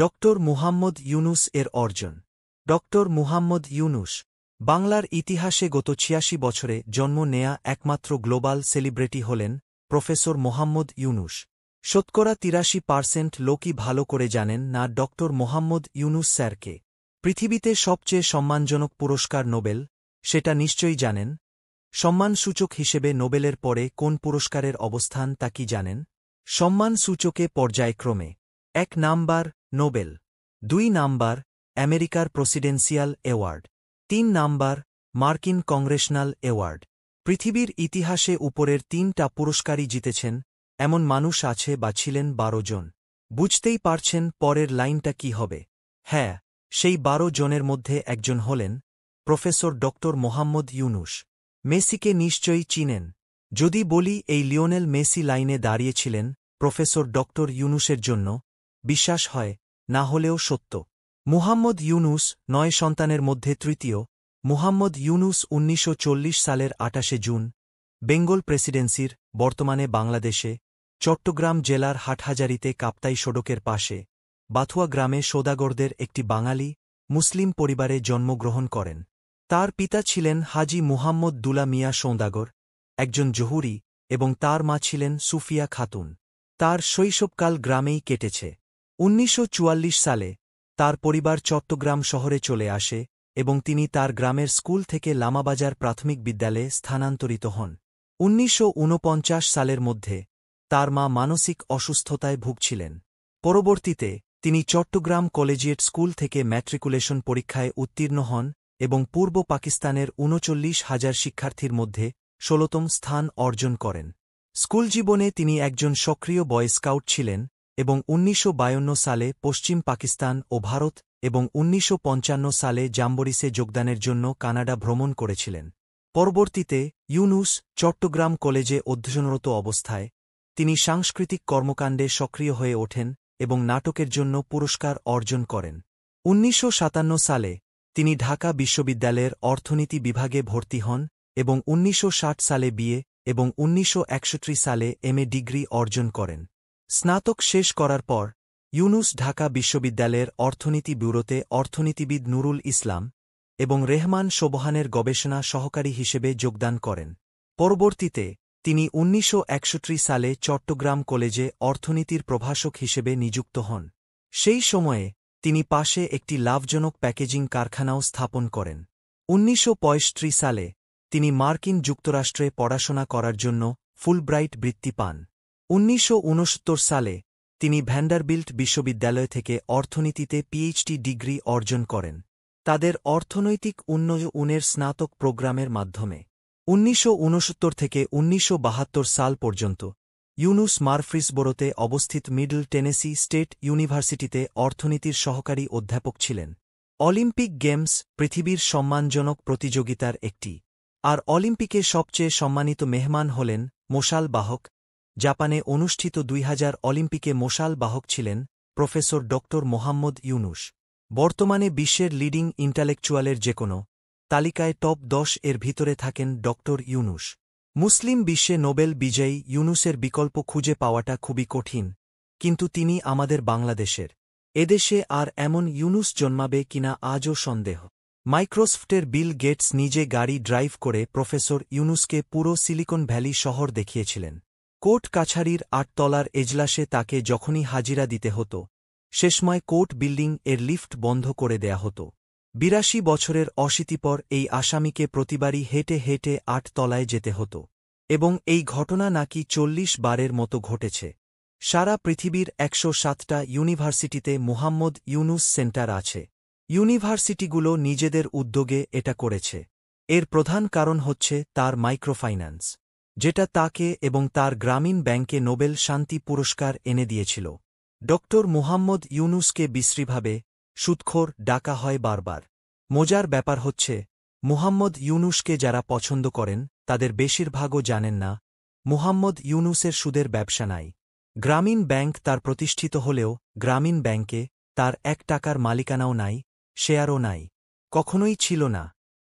Doctor Muhammad Yunus এর অর্জন। Doctor Muhammad Yunus বাংলার ইতিহাসে গত ৮৬ বছরে জন্ম নেয়া একমাত্র গ্লোবাল সেলিব্রিটি হলেন প্রফেসর মোহাম্মদ ইউনুস। শতকরা ৮৩% লোকই ভালো করে জানেন না ডক্টর মোহাম্মদ ইউনুস স্যারকে। পৃথিবীতে সবচেয়ে সম্মানজনক পুরস্কার নোবেল, সেটা নিশ্চয়ই জানেন। সম্মানসূচক হিসেবে নোবেলের পরে কোন পুরস্কারের অবস্থান তা কি জানেন? সম্মানসূচকে পর্যায়ক্রমে ১ নাম্বার নোবেল, ২ নাম্বার আমেরিকার প্রেসিডেন্সিয়াল অ্যাওয়ার্ড, ৩ নাম্বার মার্কিন কংগ্রেশনাল অ্যাওয়ার্ড। পৃথিবীর ইতিহাসে উপরের ৩টা পুরস্কারই জিতেছেন এমন মানুষ আছে বা ছিলেন ১২ জন। বুঝতেই পারছেন পরের লাইনটা কি হবে। হ্যাঁ, সেই ১২ জনের মধ্যে একজন হলেন প্রফেসর ডক্টর মোহাম্মদ ইউনুস। মেসিকে নিশ্চয়ই চিনেন। যদি বলি এই লিওনেল মেসি লাইনে দাঁড়িয়েছিলেন প্রফেসর ডক্টর ইউনুসের জন্য, বিশ্বাস হয় না হলেও সত্য। মুহাম্মদ ইউনুস ৯ সন্তানের মধ্যে তৃতীয়। মুহাম্মদ ইউনুস ১৯৪০ সালের ২৮ জুন বেঙ্গল প্রেসিডেন্সির, বর্তমানে বাংলাদেশে, চট্টগ্রাম জেলার হাটহাজারীতে কাপ্তাই সড়কের পাশে বাথুয়া গ্রামে সওদাগরদের একটি বাঙালি মুসলিম পরিবারে জন্মগ্রহণ করেন। তার পিতা ছিলেন হাজী মুহাম্মদ দুলা মিয়া সওদাগর, একজন জহুরি, এবং তার মা ছিলেন সুফিয়া খাতুন। তার শৈশবকাল গ্রামেই কেটেছে। ১৯৪৪ সালে তার পরিবার চট্টগ্রাম শহরে চলে আসে এবং তিনি তার গ্রামের স্কুল থেকে লামাবাজার প্রাথমিক বিদ্যালয়ে স্থানান্তরিত হন। ১৯৪৯ সালের মধ্যে তার মা মানসিক অসুস্থতায় ভুগছিলেন। পরবর্তীতে তিনি চট্টগ্রাম কলেজিয়েট স্কুল থেকে ম্যাট্রিকুলেশন পরীক্ষায় উত্তীর্ণ হন এবং পূর্ব পাকিস্তানের ৩৯,০০০ শিক্ষার্থীর মধ্যে ১৬তম স্থান অর্জন করেন। স্কুল জীবনে তিনি একজন সক্রিয় বয় স্কাউট ছিলেন এবং ১৯৫২ সালে পশ্চিম পাকিস্তান ও ভারত এবং ১৯৫৫ সালে জাম্বরিসে যোগদানের জন্য কানাডা ভ্রমণ করেছিলেন। পরবর্তীতে ইউনুস চট্টগ্রাম কলেজে অধ্যয়নরত অবস্থায় তিনি সাংস্কৃতিক কর্মকাণ্ডে সক্রিয় হয়ে ওঠেন এবং নাটকের জন্য পুরস্কার অর্জন করেন। ১৯৫৭ সালে তিনি ঢাকা বিশ্ববিদ্যালয়ের অর্থনীতি বিভাগে ভর্তি হন এবং ১৯৬০ সালে বিএ এবং ১৯৬১ সালে এমএ ডিগ্রি অর্জন করেন। স্নাতক শেষ করার পর ইউনুস ঢাকা বিশ্ববিদ্যালয়ের অর্থনীতি ব্যুরোতে অর্থনীতিবিদ নুরুল ইসলাম এবং রেহমান সোবহানের গবেষণা সহকারী হিসেবে যোগদান করেন। পরবর্তীতে তিনি ১৯৬১ সালে চট্টগ্রাম কলেজে অর্থনীতির প্রভাষক হিসেবে নিযুক্ত হন। সেই সময়ে তিনি পাশে একটি লাভজনক প্যাকেজিং কারখানাও স্থাপন করেন। ১৯৬৫ সালে তিনি মার্কিন যুক্তরাষ্ট্রে পড়াশোনা করার জন্য ফুলব্রাইট বৃত্তি পান। ১৯৬৯ সালে তিনি ভ্যান্ডারবিল্ট বিশ্ববিদ্যালয় থেকে অর্থনীতিতে পিএইচডি ডিগ্রি অর্জন করেন, তাদের অর্থনৈতিক উন্নয়নের স্নাতক প্রোগ্রামের মাধ্যমে। ১৯৬৯ থেকে ১৯৭২ সাল পর্যন্ত ইউনুস মারফ্রিসবোরোতে অবস্থিত মিডল টেনেসি স্টেট ইউনিভার্সিটিতে অর্থনীতির সহকারী অধ্যাপক ছিলেন। অলিম্পিক গেমস পৃথিবীর সম্মানজনক প্রতিযোগিতার একটি, আর অলিম্পিকে সবচেয়ে সম্মানিত মেহমান হলেন মশাল বাহক। জাপানে অনুষ্ঠিত ২০০০ অলিম্পিকে মশাল বাহক ছিলেন প্রফেসর ডক্টর মোহাম্মদ ইউনুস। বর্তমানে বিশ্বের লিডিং ইন্টালেকচুয়ালের যেকোনো তালিকায় টপ ১০ এর ভিতরে থাকেন ডক্টর ইউনুস। মুসলিম বিশ্বে নোবেল বিজয়ী ইউনুসের বিকল্প খুঁজে পাওয়াটা খুবই কঠিন, কিন্তু তিনি আমাদের বাংলাদেশের। এদেশে আর এমন ইউনুস জন্মাবে কিনা আজও সন্দেহ। মাইক্রোসফটের বিল গেটস নিজে গাড়ি ড্রাইভ করে প্রফেসর ইউনুসকে পুরো সিলিকন ভ্যালি শহর দেখিয়েছিলেন। কোর্ট কাছারির ৮ তলার এজলাসে তাকে যখনই হাজিরা দিতে হতো, শেষময় কোর্ট বিল্ডিং এর লিফট বন্ধ করে দেয়া হতো। ৮২ বছরের অশীতিপর এই আসামিকে প্রতিবারই হেঁটে হেঁটে ৮ তলায় যেতে হতো, এবং এই ঘটনা নাকি ৪০ বারের মতো ঘটেছে। সারা পৃথিবীর ১০৭টা ইউনিভার্সিটিতে মুহাম্মদ ইউনুস সেন্টার আছে। ইউনিভার্সিটিগুলো নিজেদের উদ্যোগে এটা করেছে। এর প্রধান কারণ হচ্ছে তার মাইক্রোফাইন্যান্স, যেটা তাকে এবং তার গ্রামীণ ব্যাংকে নোবেল শান্তি পুরস্কার এনে দিয়েছিল। ডক্টর মুহাম্মদ ইউনুসকে বিশ্রীভাবে সুদখোর ডাকা হয় বারবার। মজার ব্যাপার হচ্ছে, মুহাম্মদ ইউনুসকে যারা পছন্দ করেন তাদের বেশিরভাগও জানেন না মুহাম্মদ ইউনুসের সুদের ব্যবসা নাই। গ্রামীণ ব্যাংক তার প্রতিষ্ঠিত হলেও গ্রামীণ ব্যাংকে তার ১ টাকার মালিকানাও নাই, শেয়ারও নাই, কখনোই ছিল না।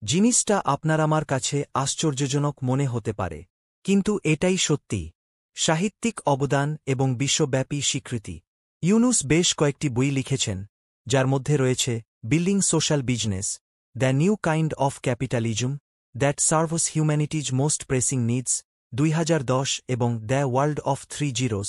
জিনিসটা আপনার আমার কাছে আশ্চর্যজনক মনে হতে পারে, কিন্তু এটাই সত্যি। সাহিত্যিক অবদান এবং বিশ্বব্যাপী স্বীকৃতি। ইউনুস বেশ কয়েকটি বই লিখেছেন, যার মধ্যে রয়েছে building social business, the new kind of capitalism that serves humanities most pressing needs 2010 এবং the world of three zeros,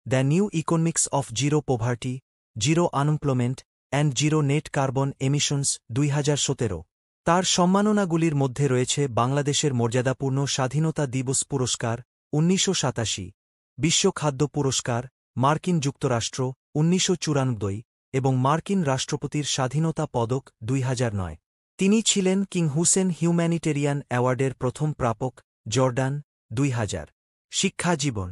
the new economics of zero poverty, zero unemployment and zero net carbon emissions 2017। তার সম্মাননাগুলির মধ্যে রয়েছে বাংলাদেশের মর্যাদাপূর্ণ স্বাধীনতা দিবস পুরস্কার 1987, বিশ্ব খাদ্য পুরস্কার, মার্কিন যুক্তরাষ্ট্র 1994 এবং মার্কিন রাষ্ট্রপতির স্বাধীনতা পদক 2009। তিনি ছিলেন কিং হুসেন হিউম্যানিটেরিয়ান অ্যাওয়ার্ডের প্রথম প্রাপক, জর্ডান 2000। শিক্ষা জীবন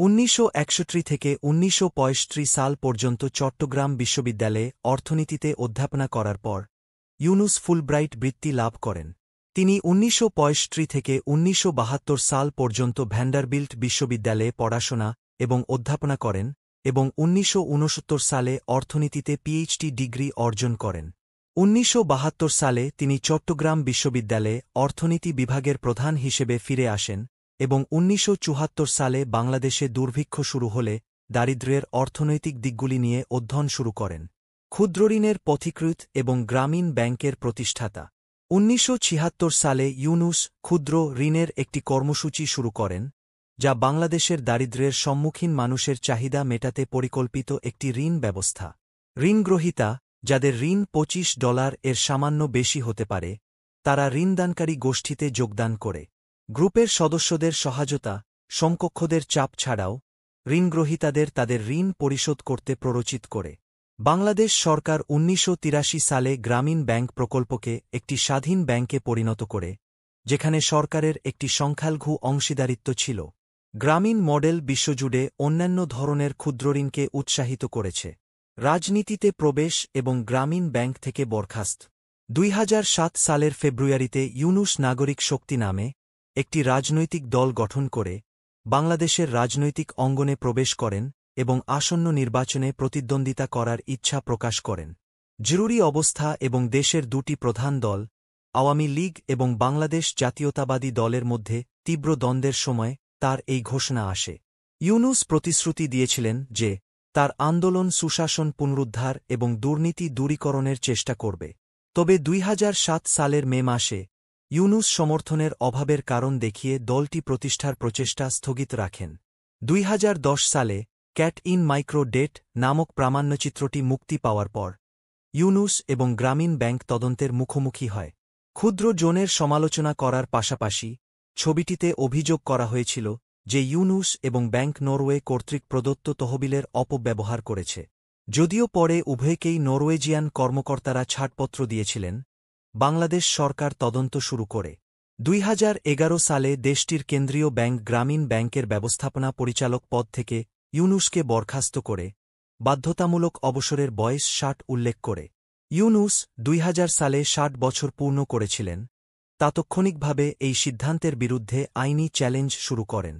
1961 থেকে 1965 সাল পর্যন্ত চট্টগ্রাম বিশ্ববিদ্যালয়ে অর্থনীতিতে অধ্যাপনা করার পর ইউনুস ফুলব্রাইট বৃত্তি লাভ করেন। তিনি 1965 থেকে 1972 সাল পর্যন্ত ভ্যান্ডারবিল্ট বিশ্ববিদ্যালয়ে পড়াশোনা এবং অধ্যাপনা করেন এবং 1969 সালে অর্থনীতিতে পিএইচডি ডিগ্রি অর্জন করেন। 1972 সালে তিনি চট্টগ্রাম বিশ্ববিদ্যালয়ে অর্থনীতি বিভাগের প্রধান হিসেবে ফিরে আসেন এবং 1974 সালে বাংলাদেশে দুর্ভিক্ষ শুরু হলে দারিদ্র্যের অর্থনৈতিক দিকগুলি নিয়ে অধ্যয়ন শুরু করেন। ক্ষুদ্রঋণের পথিকৃৎ এবং গ্রামীণ ব্যাংকের প্রতিষ্ঠাতা। 1976 সালে ইউনুস ক্ষুদ্র ঋণের একটি কর্মসূচি শুরু করেন, যা বাংলাদেশের দারিদ্র্যের সম্মুখীন মানুষের চাহিদা মেটাতে পরিকল্পিত একটি ঋণ ব্যবস্থা। ঋণগ্রহীতা, যাদের ঋণ $25 এর সামান্য বেশি হতে পারে, তারা ঋণদানকারী গোষ্ঠীতে যোগদান করে। গ্রুপের সদস্যদের সহায়তা, সমকক্ষদের চাপ ছাড়াও ঋণগ্রহীতাদের তাদের ঋণ পরিশোধ করতে প্ররোচিত করে। বাংলাদেশ সরকার 1983 সালে গ্রামীণ ব্যাংক প্রকল্পকে একটি স্বাধীন ব্যাংকে পরিণত করে, যেখানে সরকারের একটি সংখ্যালঘু অংশীদারিত্ব ছিল। গ্রামীণ মডেল বিশ্বজুড়ে অন্যান্য ধরনের ক্ষুদ্রঋণকে উৎসাহিত করেছে। রাজনীতিতে প্রবেশ এবং গ্রামীণ ব্যাংক থেকে বরখাস্ত। 2007 সালের ফেব্রুয়ারিতে ইউনুস নাগরিক শক্তি নামে একটি রাজনৈতিক দল গঠন করে বাংলাদেশের রাজনৈতিক অঙ্গনে প্রবেশ করেন এবং আসন্ন নির্বাচনে প্রতিদ্বন্দ্বিতা করার ইচ্ছা প্রকাশ করেন। জরুরি অবস্থা এবং দেশের দুটি প্রধান দল, আওয়ামী লীগ এবং বাংলাদেশ জাতীয়তাবাদী দলের মধ্যে তীব্র দ্বন্দ্বের সময় তার এই ঘোষণা আসে। ইউনুস প্রতিশ্রুতি দিয়েছিলেন যে তার আন্দোলন সুশাসন পুনরুদ্ধার এবং দুর্নীতি দূরীকরণের চেষ্টা করবে। তবে 2007 সালের মে মাসে ইউনুস সমর্থনের অভাবের কারণ দেখিয়ে দলটি প্রতিষ্ঠার প্রচেষ্টা স্থগিত রাখেন। 2010 সালে ক্যাট ইন মাইক্রো ডেট নামক প্রামাণ্যচিত্রটি মুক্তি পাওয়ার পর ইউনুস এবং গ্রামীণ ব্যাংক তদন্তের মুখোমুখি হয়। ক্ষুদ্র জোনের সমালোচনা করার পাশাপাশি ছবিটিতে অভিযোগ করা হয়েছিল যে ইউনুস এবং ব্যাংক নরওয়ে কর্তৃক প্রদত্ত তহবিলের অপব্যবহার করেছে। যদিও পরে উভয়কেই নরওয়েজিয়ান কর্মকর্তারা ছাড়পত্র দিয়েছিলেন, বাংলাদেশ সরকার তদন্ত শুরু করে। 2011 সালে দেশটির কেন্দ্রীয় ব্যাংক গ্রামীণ ব্যাংকের ব্যবস্থাপনা পরিচালক পদ থেকে ইউনুসকে বরখাস্ত করে বাধ্যতামূলক অবসরের বয়স 60 উল্লেখ করে। ইউনুস 2000 সালে 60 বছর পূর্ণ করেছিলেন। তাৎক্ষণিকভাবে এই সিদ্ধান্তের বিরুদ্ধে আইনি চ্যালেঞ্জ শুরু করেন।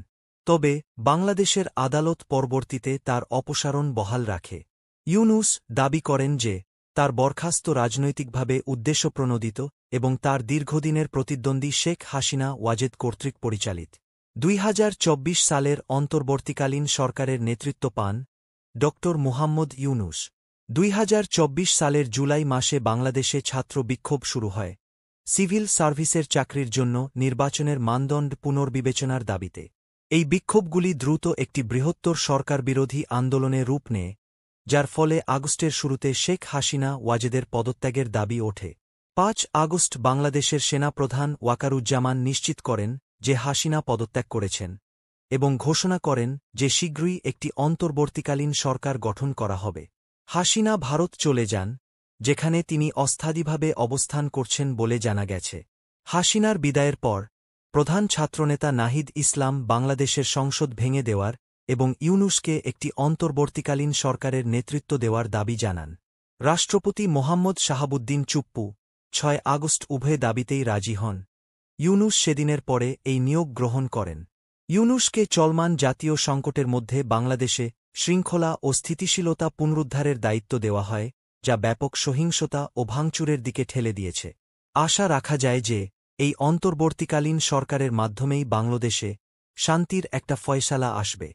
তবে বাংলাদেশের আদালত পরবর্তীতে তার অপসারণ বহাল রাখে। ইউনুস দাবি করেন যে তার বরখাস্ত রাজনৈতিকভাবে উদ্দেশ্যপ্রণোদিত এবং তার দীর্ঘদিনের প্রতিদ্বন্দ্বী শেখ হাসিনা ওয়াজেদ কর্তৃক পরিচালিত। 2024 সালের অন্তর্বর্তীকালীন সরকারের নেতৃত্ব পান ড. মুহাম্মদ ইউনুস। 2024 সালের জুলাই মাসে বাংলাদেশে ছাত্র বিক্ষোভ শুরু হয় সিভিল সার্ভিসের চাকরির জন্য নির্বাচনের মানদণ্ড পুনর্বিবেচনার দাবিতে। এই বিক্ষোভগুলি দ্রুত একটি বৃহত্তর সরকারবিরোধী আন্দোলনে রূপ নেয়, যার ফলে আগস্টের শুরুতে শেখ হাসিনা ওয়াজেদের পদত্যাগের দাবি ওঠে। 5 আগস্ট বাংলাদেশের সেনাপ্রধান ওয়াকারুজ্জামান নিশ্চিত করেন যে হাসিনা পদত্যাগ করেছেন এবং ঘোষণা করেন যে শীঘ্রই একটি অন্তর্বর্তীকালীন সরকার গঠন করা হবে। হাসিনা ভারত চলে যান, যেখানে তিনি অস্থায়ীভাবে অবস্থান করছেন বলে জানা গেছে। হাসিনার বিদায়ের পর প্রধান ছাত্রনেতা নাহিদ ইসলাম বাংলাদেশের সংসদ ভেঙে দেওয়ার এবং ইউনুসকে একটি অন্তর্বর্তীকালীন সরকারের নেতৃত্ব দেওয়ার দাবি জানান। রাষ্ট্রপতি মোহাম্মদ শাহাবুদ্দিন চুপ্পু 6 আগস্ট উভয় দাবিতেই রাজি হন। ইউনুস সেদিনের পরে এই নিয়োগ গ্রহণ করেন। ইউনুসকে চলমান জাতীয় সংকটের মধ্যে বাংলাদেশে শৃঙ্খলা ও স্থিতিশীলতা পুনরুদ্ধারের দায়িত্ব দেওয়া হয়, যা ব্যাপক সহিংসতা ও ভাঙচুরের দিকে ঠেলে দিয়েছে। আশা রাখা যায় যে এই অন্তর্বর্তীকালীন সরকারের মাধ্যমেই বাংলাদেশে শান্তির একটা ফয়সালা আসবে।